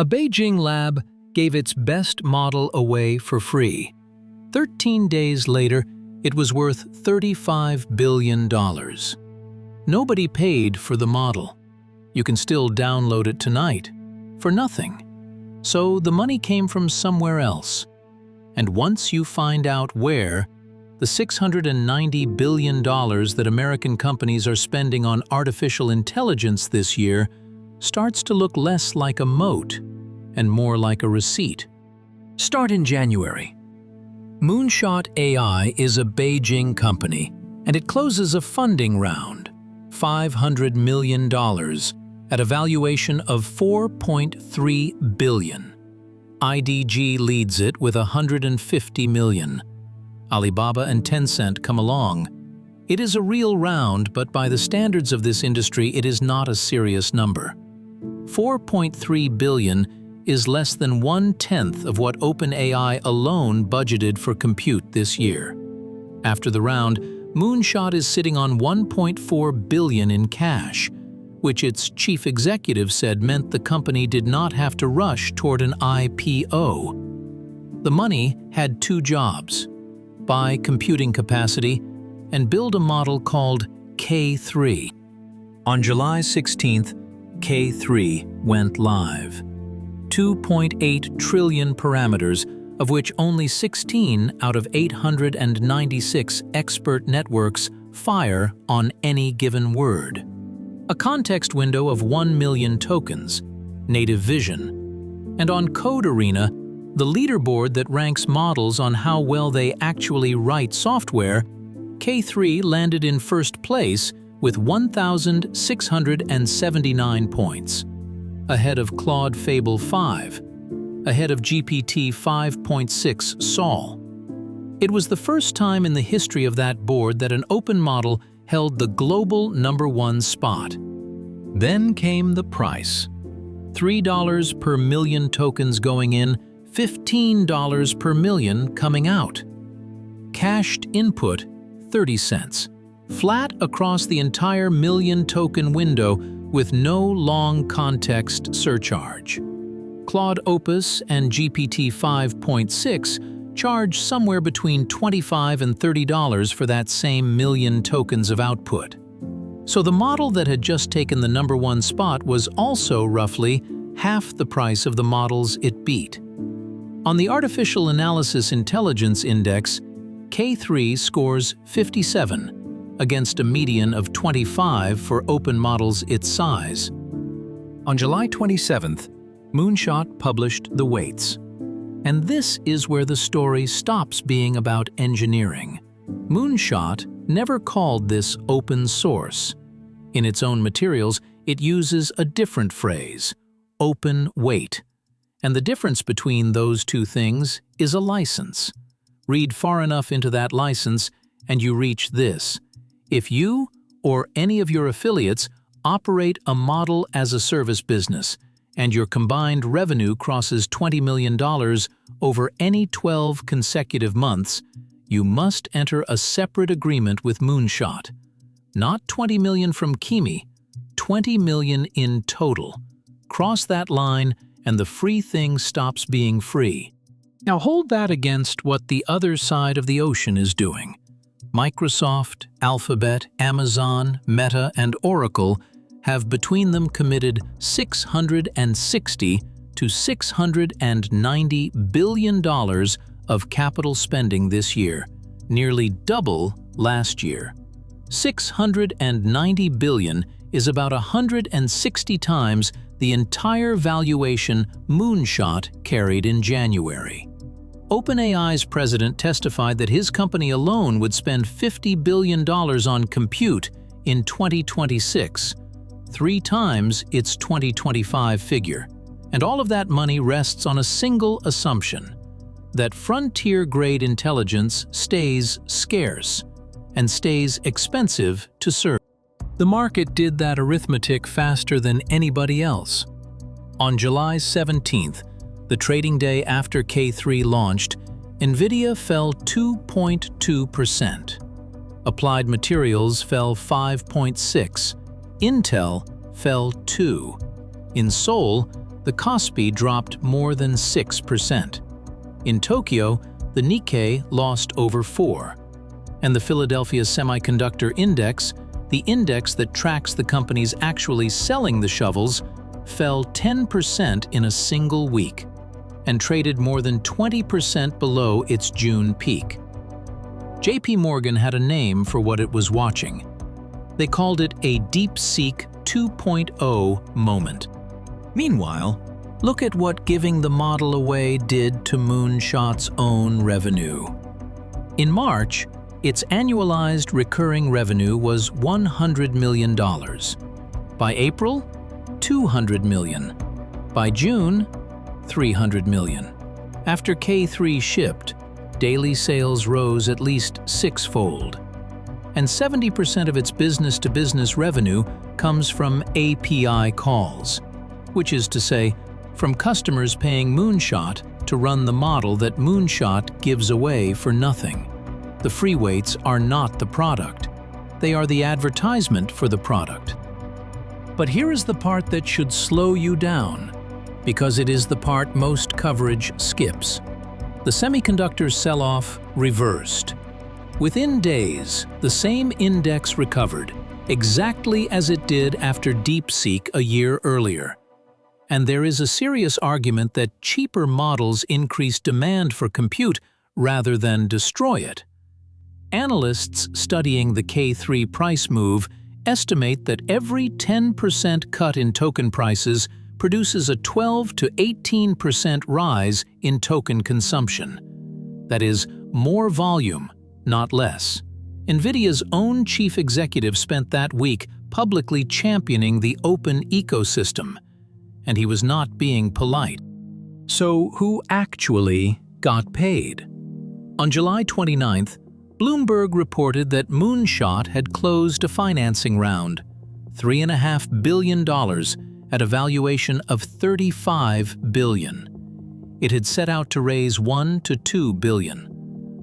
A Beijing lab gave its best model away for free. 13 days later, it was worth $35 billion. Nobody paid for the model. You can still download it tonight, for nothing. So the money came from somewhere else. And once you find out where, the $690 billion that American companies are spending on artificial intelligence this year starts to look less like a moat and more like a receipt. Start in January. Moonshot AI is a Beijing company, and it closes a funding round, $500 million, at a valuation of $4.3 billion. IDG leads it with $150 million. Alibaba and Tencent come along. It is a real round, but by the standards of this industry, it is not a serious number. $4.3 billion is less than 1/10 of what OpenAI alone budgeted for compute this year. After the round, Moonshot is sitting on $1.4 billion in cash, which its chief executive said meant the company did not have to rush toward an IPO. The money had two jobs: buy computing capacity and build a model called K3. On July 16th, K3 went live. 2.8 trillion parameters, of which only 16 out of 896 expert networks fire on any given word. A context window of 1 million tokens, native vision. And on Code Arena, the leaderboard that ranks models on how well they actually write software, K3 landed in first place with 1,679 points, ahead of Claude Fable 5, ahead of GPT 5.6 Sol. It was the first time in the history of that board that an open model held the global #1 spot. Then came the price. $3 per million tokens going in, $15 per million coming out. Cached input, 30 cents. Flat across the entire million token window with no long context surcharge. Claude Opus and GPT 5.6 charge somewhere between $25 and $30 for that same million tokens of output. So the model that had just taken the #1 spot was also roughly half the price of the models it beat. On the Artificial Analysis Intelligence Index, K3 scores 57, against a median of 25 for open models its size. On July 27th, Moonshot published the weights. And this is where the story stops being about engineering. Moonshot never called this open source. In its own materials, it uses a different phrase, open weight. And the difference between those two things is a license. Read far enough into that license, and you reach this. If you, or any of your affiliates, operate a model-as-a-service business, and your combined revenue crosses $20 million over any 12 consecutive months, you must enter a separate agreement with Moonshot. Not $20 million from Kimi, $20 million in total. Cross that line, and the free thing stops being free. Now hold that against what the other side of the ocean is doing. Microsoft, Alphabet, Amazon, Meta, and Oracle have between them committed $660 to $690 billion of capital spending this year, nearly double last year. $690 billion is about 160 times the entire valuation Moonshot carried in January. OpenAI's president testified that his company alone would spend $50 billion on compute in 2026, 3 times its 2025 figure. And all of that money rests on a single assumption, that frontier-grade intelligence stays scarce and stays expensive to serve. The market did that arithmetic faster than anybody else. On July 17th, the trading day after K3 launched, NVIDIA fell 2.2%. Applied Materials fell 5.6%. Intel fell 2%. In Seoul, the Kospi dropped more than 6%. In Tokyo, the Nikkei lost over 4%. And the Philadelphia Semiconductor Index, the index that tracks the companies actually selling the shovels, fell 10% in a single week and traded more than 20% below its June peak. JPMorgan had a name for what it was watching. They called it a DeepSeek 2.0 moment. Meanwhile, look at what giving the model away did to Moonshot's own revenue. In March, its annualized recurring revenue was $100 million. By April, $200 million. By June, $300 million. After K3 shipped, daily sales rose at least 6-fold. And 70% of its business-to-business revenue comes from API calls, which is to say, from customers paying Moonshot to run the model that Moonshot gives away for nothing. The free weights are not the product. They are the advertisement for the product. But here is the part that should slow you down, because it is the part most coverage skips. The semiconductor sell-off reversed. Within days, the same index recovered, exactly as it did after DeepSeek a year earlier. And there is a serious argument that cheaper models increase demand for compute rather than destroy it. Analysts studying the K3 price move estimate that every 10% cut in token prices produces a 12 to 18% rise in token consumption. That is, more volume, not less. NVIDIA's own chief executive spent that week publicly championing the open ecosystem, and he was not being polite. So who actually got paid? On July 29th, Bloomberg reported that Moonshot had closed a financing round, $3.5 billion at a valuation of $35 billion. It had set out to raise $1 to $2 billion.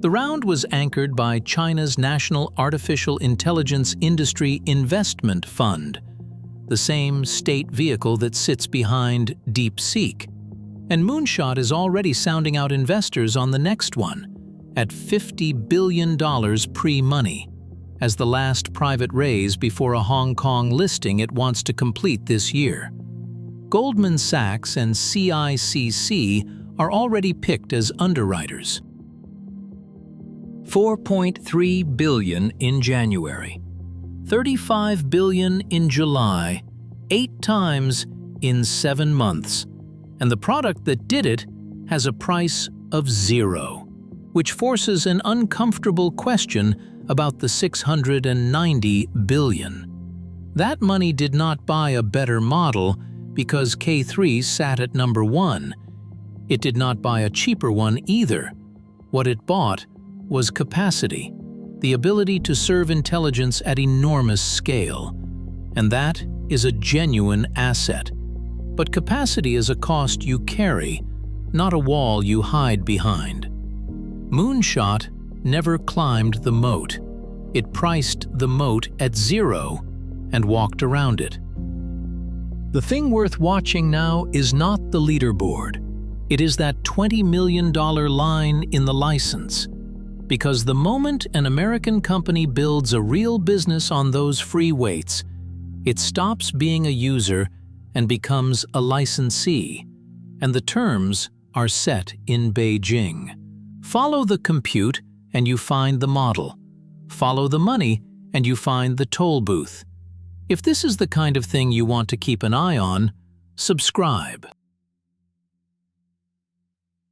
The round was anchored by China's National Artificial Intelligence Industry Investment Fund, the same state vehicle that sits behind DeepSeek. And Moonshot is already sounding out investors on the next one, at $50 billion pre-money, as the last private raise before a Hong Kong listing it wants to complete this year. Goldman Sachs and CICC are already picked as underwriters. $4.3 billion in January, $35 billion in July, 8 times in 7 months, and the product that did it has a price of 0. Which forces an uncomfortable question about the $690 billion. That money did not buy a better model because K3 sat at number 1. It did not buy a cheaper one either. What it bought was capacity, the ability to serve intelligence at enormous scale. And that is a genuine asset. But capacity is a cost you carry, not a wall you hide behind. Moonshot never climbed the moat. It priced the moat at 0 and walked around it. The thing worth watching now is not the leaderboard. It is that $20 million line in the license. Because the moment an American company builds a real business on those free weights, it stops being a user and becomes a licensee. And the terms are set in Beijing. Follow the compute and you find the model. Follow the money and you find the toll booth. If this is the kind of thing you want to keep an eye on, subscribe.